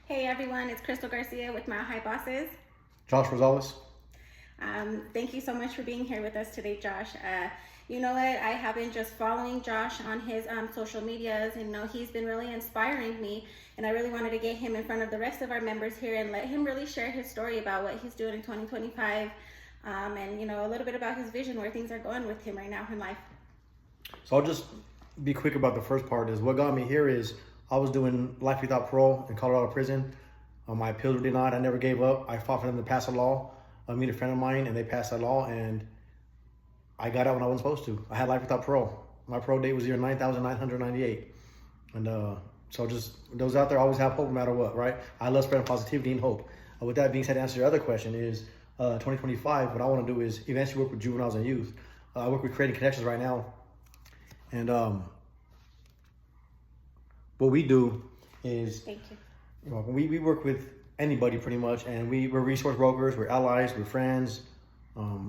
Hey everyone, it's Crystal Garcia with Milehighbosses. Josh Rosales. Thank you so much for being here with us today, Josh. You know what? I have been just following Josh on his social medias, and he's been really inspiring me. And I really wanted to get him in front of the rest of our members here and let him really share his story about what he's doing in 2025, and a little bit about his vision, where things are going with him right now in life. So I'll just be quick about the first part. Is what got me here is I was doing life without parole in Colorado prison. My appeals were denied. I never gave up. I fought for them to pass a law. I met a friend of mine, and they passed that law, and I got out when I wasn't supposed to. I had life without parole. My parole date was year 9,998. And so just those out there always have hope no matter what, right? I love spreading positivity and hope. With that being said, to answer your other question is 2025, what I want to do is eventually work with juveniles and youth. I work with creating connections right now. And what we do is, Thank you. We work with anybody pretty much, and we're resource brokers, we're allies, we're friends.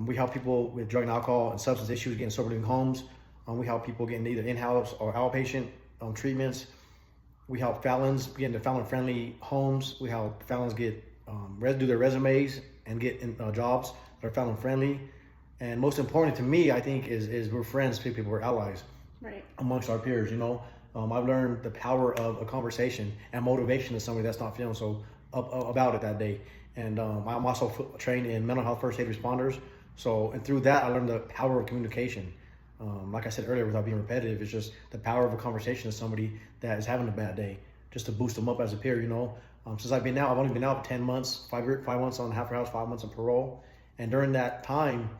We help people with drug and alcohol and substance issues get in sober living homes. We help people get into either in-house or outpatient treatments. We help felons get into felon-friendly homes. We help felons get do their resumes and get in, jobs that are felon-friendly. And most important to me, I think, is we're friends, people, we're allies, Right. amongst our peers. I've learned the power of a conversation and motivation to somebody that's not feeling so about it that day. And I'm also trained in mental health first aid responders. And through that, I learned the power of communication. Like I said earlier, without being repetitive, it's just the power of a conversation to somebody that is having a bad day, just to boost them up as a peer. Since I've been out, I've only been out for 10 months, 5 months on halfway house, 5 months on parole. And during that time,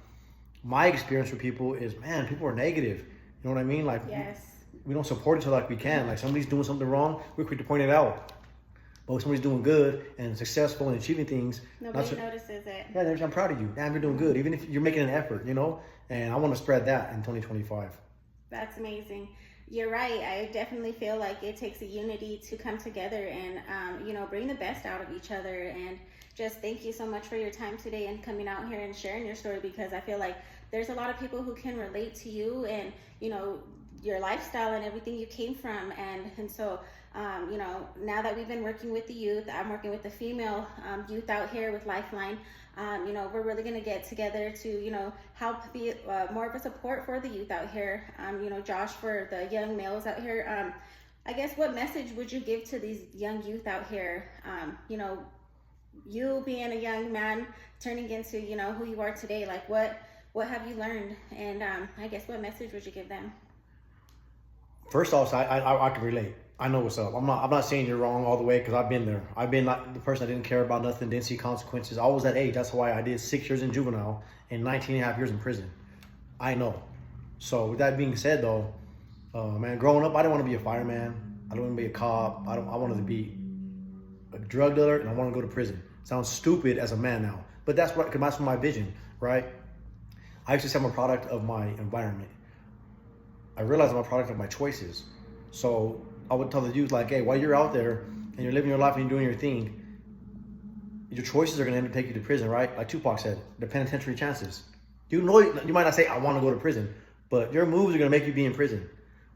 my experience with people is, man, people are negative. You know what I mean? Like, Yes. we don't support each other like we can. Like, somebody's doing something wrong, we're quick to point it out. But when somebody's doing good and successful and achieving things, Nobody notices it. yeah, I'm proud of you. Damn, you're doing good, even if you're making an effort, And I want to spread that in 2025. That's amazing. You're right. I definitely feel like it takes a unity to come together and, bring the best out of each other. And just thank you so much for your time today and coming out here and sharing your story, because I feel like there's a lot of people who can relate to you and, your lifestyle and everything you came from. And so, now that we've been working with the youth, I'm working with the female youth out here with Lifeline. We're really going to get together to, help be more of a support for the youth out here. Josh, for the young males out here, I guess, what message would you give to these young youth out here? You being a young man turning into, who you are today, like what have you learned? And I guess what message would you give them? First off, I can relate. I know what's up. I'm not saying you're wrong all the way, because I've been there. I've been like the person that didn't care about nothing, didn't see consequences. I was that age. That's why I did 6 years in juvenile and 19 and a half years in prison. I know. So with that being said, though, man, growing up, I didn't want to be a fireman. I didn't want to be a cop. I wanted to be a drug dealer, and I wanted to go to prison. Sounds stupid as a man now, but that's my vision, right? I used to say I'm a product of my environment. I realized I'm a product of my choices. So I would tell the youth, like, hey, while you're out there and you're living your life and you're doing your thing, your choices are going to end up taking you to prison, right? Like Tupac said, the penitentiary chances. You might not say, I want to go to prison, but your moves are going to make you be in prison.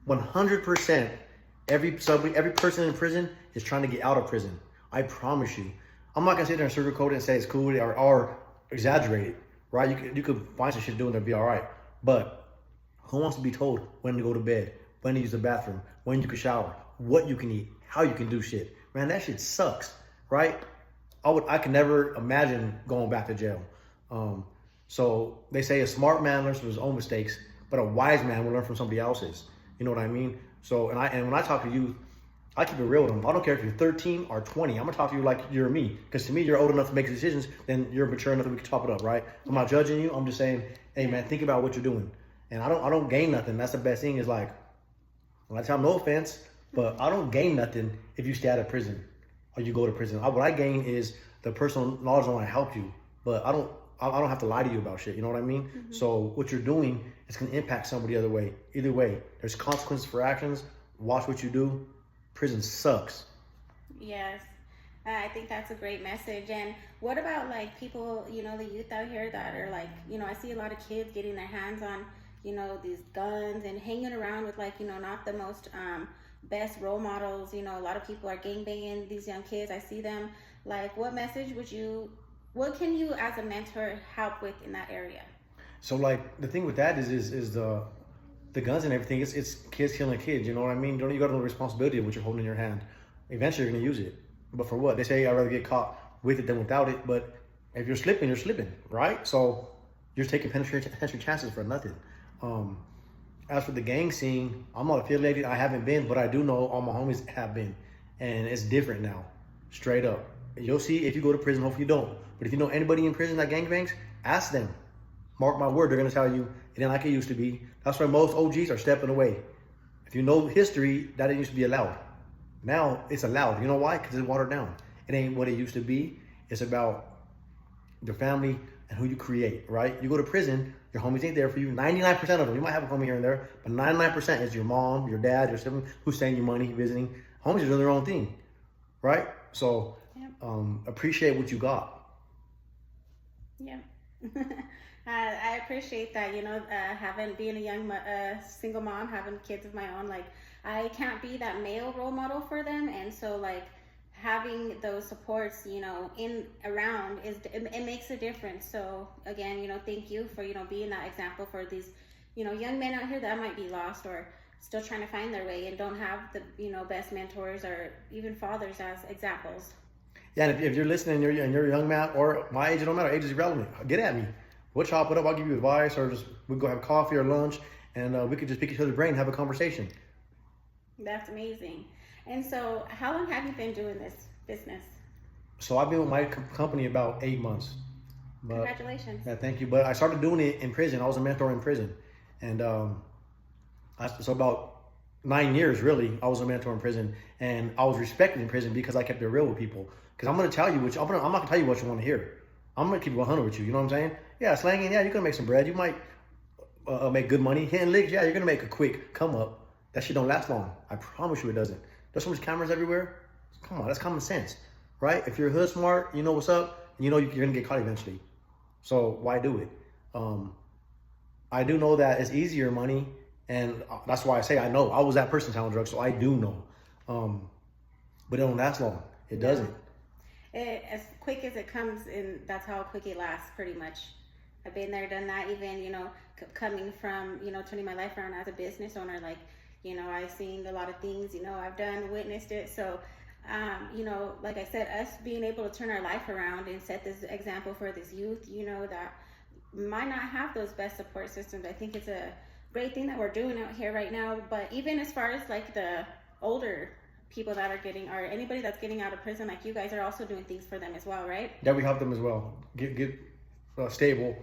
100%, every person in prison is trying to get out of prison. I promise you. I'm not going to sit there and sugarcoat it and say it's cool or exaggerate it, right? You could find some shit to do and it'll be all right. But who wants to be told when to go to bed, when to use the bathroom, when you can shower, what you can eat, how you can do shit? Man, that shit sucks, right? I could never imagine going back to jail. So they say a smart man learns from his own mistakes, but a wise man will learn from somebody else's. You know what I mean? So, and when I talk to youth, I keep it real with them. I don't care if you're 13 or 20. I'm gonna talk to you like you're me, because to me, you're old enough to make decisions. Then you're mature enough that we can chop it up, right? I'm not judging you. I'm just saying, hey man, think about what you're doing. And I don't gain nothing. That's the best thing. Is like, I tell them, no offense, but I don't gain nothing if you stay out of prison or you go to prison. What I gain is the personal knowledge. I want to help you, but I don't have to lie to you about shit. You know what I mean? Mm-hmm. So what you're doing is going to impact somebody either way. There's consequences for actions. Watch what you do. Prison sucks. Yes. I think that's a great message. And what about like people, the youth out here that are like, I see a lot of kids getting their hands on, these guns and hanging around with like, not the most best role models. You know, a lot of people are gangbanging these young kids. I see them. Like, what can you as a mentor help with in that area? So like the thing with that is the guns and everything. It's kids killing kids. You know what I mean? Don't you got to know the responsibility of what you're holding in your hand? Eventually, you're gonna use it. But for what? They say I'd rather get caught with it than without it. But if you're slipping, you're slipping, right? So you're taking penetration chances for nothing. As for the gang scene, I'm not affiliated. I haven't been, but I do know all my homies have been, and it's different now. Straight up, you'll see if you go to prison. Hopefully you don't. But if you know anybody in prison that gangbangs, ask them. Mark my word, they're gonna tell you it ain't like it used to be. That's why most OGs are stepping away. If you know history, that didn't used to be allowed. Now it's allowed. You know why? Because it's watered down. It ain't what it used to be. It's about your family and who you create, right? You go to prison, your homies ain't there for you. 99% of them, you might have a homie here and there, but 99% is your mom, your dad, your sibling who's sending you money, visiting. Homies are doing their own thing, right? So appreciate what you got. Yeah. I appreciate that, you know, being a young single mom, having kids of my own, like, I can't be that male role model for them. And so, like, having those supports, you know, around it makes a difference. So again, you know, thank you for, you know, being that example for these, you know, young men out here that might be lost or still trying to find their way and don't have the, you know, best mentors or even fathers as examples. Yeah, and if you're listening and you're a young man or my age, it don't matter. Age is irrelevant. Get at me. We'll chop it up. I'll give you advice, or just we'll go have coffee or lunch, and we could just pick each other's brain and have a conversation. That's amazing. And so, how long have you been doing this business? So I've been with my company about 8 months. But, congratulations. Yeah, thank you. But I started doing it in prison. I was a mentor in prison, and so about 9 years really, I was a mentor in prison, and I was respected in prison because I kept it real with people. Because I'm gonna tell you I'm not gonna tell you what you want to hear. I'm gonna keep it 100 with you. You know what I'm saying? Yeah, slanging. Yeah, you're gonna make some bread. You might make good money. Hitting licks. Yeah, you're gonna make a quick come up. That shit don't last long. I promise you, it doesn't. There's so much cameras everywhere. Come on, that's common sense, right? If you're hood smart, you know what's up, and you know you're gonna get caught eventually. So why do it? I do know that it's easier money, and that's why I say I know. I was that person selling drugs, so I do know. But it don't last long. It doesn't. As quick as it comes, and that's how quick it lasts, pretty much. I've been there, done that. Even, you know, coming from, you know, turning my life around as a business owner, like, you know, I've seen a lot of things, you know, I've witnessed it. So, you know, like I said, us being able to turn our life around and set this example for this youth, you know, that might not have those best support systems. I think it's a great thing that we're doing out here right now. But even as far as like the older people that are getting, or anybody that's getting out of prison, like you guys are also doing things for them as well, right? Yeah, we help them as well get stable.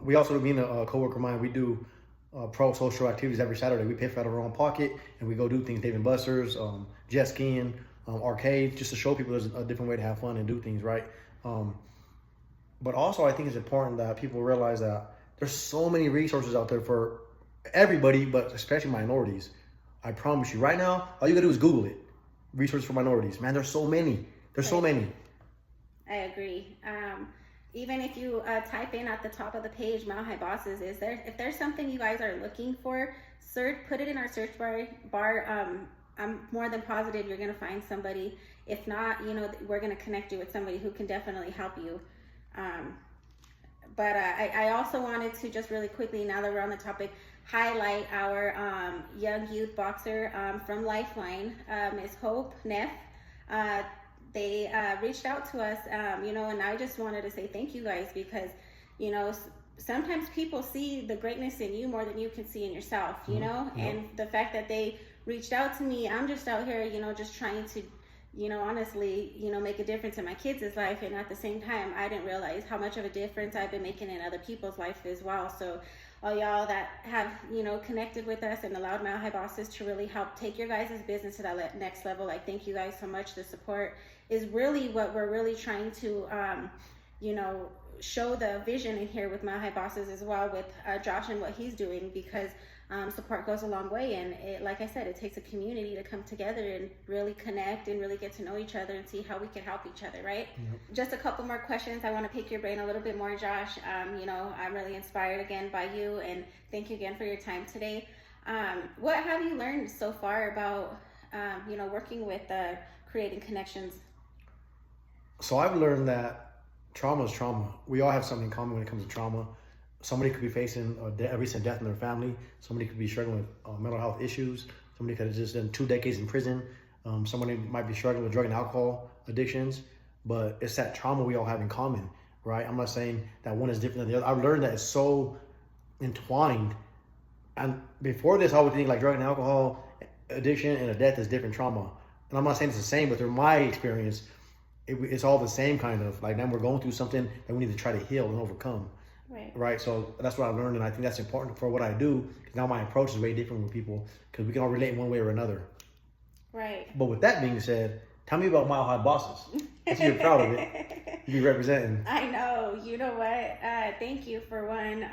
We also, being a coworker of mine, we do pro-social activities every Saturday. We pay for out of our own pocket, and we go do things, Dave and Buster's, jet skiing, arcades, just to show people there's a different way to have fun and do things, right? But also, I think it's important that people realize that there's so many resources out there for everybody, but especially minorities. I promise you, right now, all you gotta do is Google it. Resources for minorities. Man, there's so many. There's so many. I agree. Even if you type in at the top of the page, Milehighbosses, if there's something you guys are looking for, put it in our search bar. I'm more than positive you're gonna find somebody. If not, you know, we're gonna connect you with somebody who can definitely help you. But I also wanted to just really quickly, now that we're on the topic, highlight our young youth boxer from Lifeline, Ms. Hope Neff. They reached out to us, you know, and I just wanted to say thank you guys, because, you know, sometimes people see the greatness in you more than you can see in yourself, you know, and the fact that they reached out to me, I'm just out here, you know, just trying to, you know, honestly, you know, make a difference in my kids' life. And at the same time, I didn't realize how much of a difference I've been making in other people's life as well. So all y'all that have, you know, connected with us and allowed Milehighbosses to really help take your guys' business to that next level, like, thank you guys so much. The support is really what we're really trying to, you know, show the vision in here with Milehighbosses as well, with Josh and what he's doing, because support goes a long way. And it, like I said, it takes a community to come together and really connect and really get to know each other and see how we can help each other, right? Just a couple more questions. I want to pick your brain a little bit more, Josh. You know, I'm really inspired again by you, and thank you again for your time today. What have you learned so far about working with creating connections? So I've learned that trauma is trauma. We all have something in common when it comes to trauma. Somebody could be facing a recent death in their family. Somebody could be struggling with mental health issues. Somebody could have just done 2 decades in prison. Somebody might be struggling with drug and alcohol addictions. But it's that trauma we all have in common, right? I'm not saying that one is different than the other. I've learned that it's so entwined. And before this, I would think like drug and alcohol addiction and a death is different trauma. And I'm not saying it's the same, but through my experience, it's all the same kind of. Like, then we're going through something that we need to try to heal and overcome. Right. So that's what I've learned, and I think that's important for what I do. Because now my approach is way different with people, because we can all relate in one way or another. Right. But with that being said, tell me about Milehighbosses. I see you're proud of it. You be representing. I know. You know what? Thank you for one.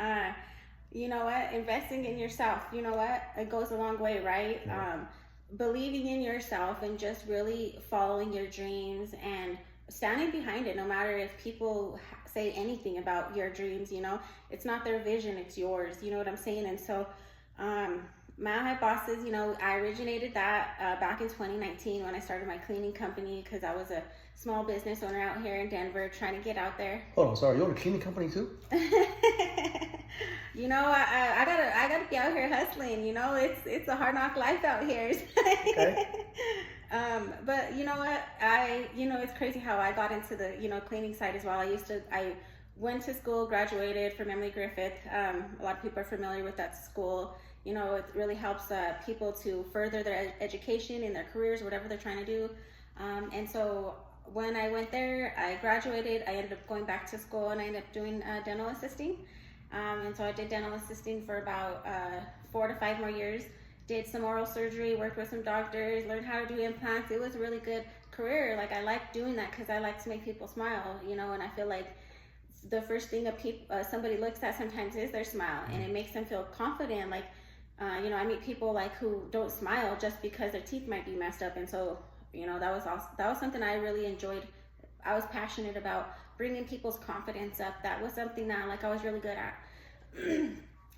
You know what? Investing in yourself. You know what? It goes a long way, right? Yeah. Believing in yourself and just really following your dreams and standing behind it, no matter if people say anything about your dreams. It's not their vision, it's yours. You know what I'm saying? And so Milehighbosses, I originated that back in 2019 when I started my cleaning company, because I was a small business owner out here in Denver trying to get out there. Hold on, sorry, you own a cleaning company too? I gotta be out here hustling. It's a hard knock life out here. Okay. But you know what? It's crazy how I got into the cleaning side as well. I went to school, graduated from Emily Griffith. A lot of people are familiar with that school. It really helps people to further their education in their careers, whatever they're trying to do. And so when I went there, I graduated. I ended up going back to school, and I ended up doing dental assisting. And so I did dental assisting for about 4 to 5 more years. Did some oral surgery, worked with some doctors, learned how to do implants. It was a really good career. Like, I like doing that because I like to make people smile, and I feel like the first thing somebody looks at sometimes is their smile, and it makes them feel confident. Like, I meet people like who don't smile just because their teeth might be messed up, and so that was something I really enjoyed. I was passionate about bringing people's confidence up. That was something that I was really good at.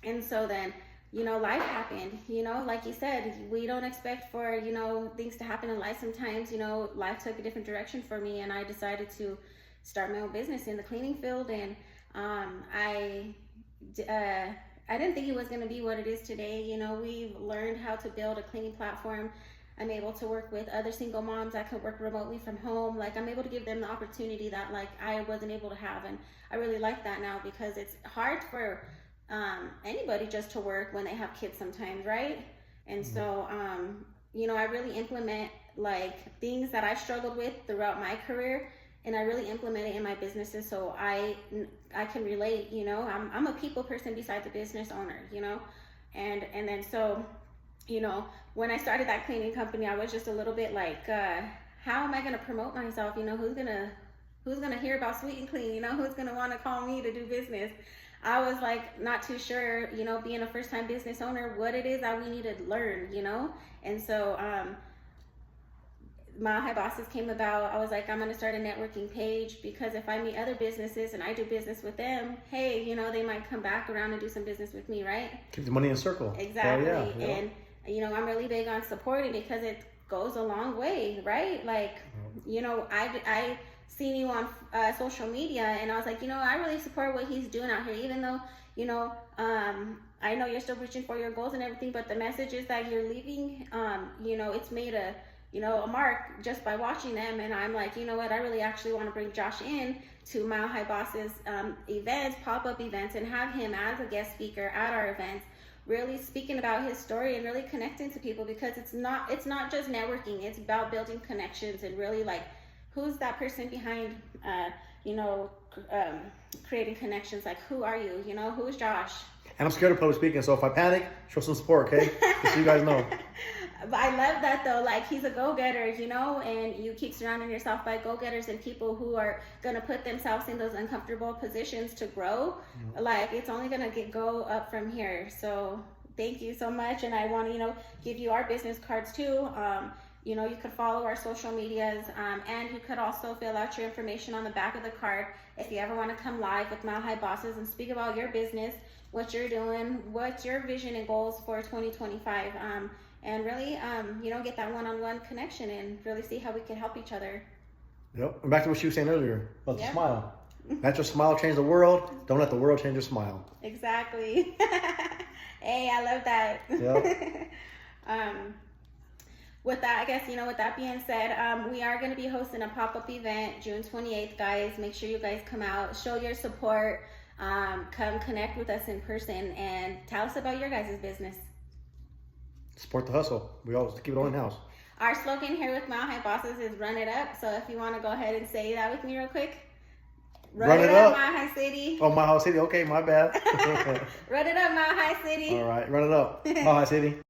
And so then life happened. Like you said, we don't expect for things to happen in life. Sometimes life took a different direction for me, and I decided to start my own business in the cleaning field. And I didn't think it was going to be what it is today. We've learned how to build a cleaning platform. I'm able to work with other single moms that could work remotely from home. Like, I'm able to give them the opportunity that I wasn't able to have. And I really like that now, because it's hard for anybody just to work when they have kids sometimes, right? And so I really implement things that I've struggled with throughout my career, and I really implement it in my businesses, so I can relate. I'm a people person besides a business owner, and then so when I started that cleaning company, I was just a little bit like, how am I going to promote myself? Who's gonna hear about Sweet and Clean? Who's gonna want to call me to do business? I was not too sure, being a first-time business owner, what it is that we need to learn, and so Milehighbosses came about. I was like, I'm going to start a networking page, because if I meet other businesses and I do business with them, hey, they might come back around and do some business with me, right? Keep the money in a circle. Exactly. Yeah. And I'm really big on supporting, because it goes a long way, right? I seen you on social media, and I was like, I really support what he's doing out here, even though I know you're still reaching for your goals and everything, but the messages that you're leaving, it's made a mark just by watching them. And I'm like, I really actually want to bring Josh in to Milehighbosses events, pop-up events, and have him as a guest speaker at our events, really speaking about his story and really connecting to people, because it's not just networking. It's about building connections and really who's that person behind creating connections. Like, who are you? Who's Josh? And I'm scared of public speaking, so if I panic, show some support, okay? Just so you guys know. But I love that though. He's a go-getter, and you keep surrounding yourself by go-getters and people who are gonna put themselves in those uncomfortable positions to grow. It's only gonna go up from here. So thank you so much. And I want to give you our business cards too. You could follow our social medias, and you could also fill out your information on the back of the card if you ever want to come live with Milehighbosses and speak about your business, what you're doing, what's your vision and goals for 2025. and really, get that one-on-one connection and really see how we can help each other. Yep. And back to what she was saying earlier about the Yep. smile. Let your smile change the world. Don't let the world change your smile. Exactly. Hey, I love that. Yep. With that, I guess, with that being said, we are going to be hosting a pop-up event June 28th, guys. Make sure you guys come out, show your support, come connect with us in person, and tell us about your guys' business. Support the hustle. We always keep it all in house. Our slogan here with Milehighbosses is "Run it up." So if you want to go ahead and say that with me real quick. Run it up. Mile High City. Oh, Mile High City. Okay, my bad. Run it up, Mile High City. All right, run it up. Mile High City.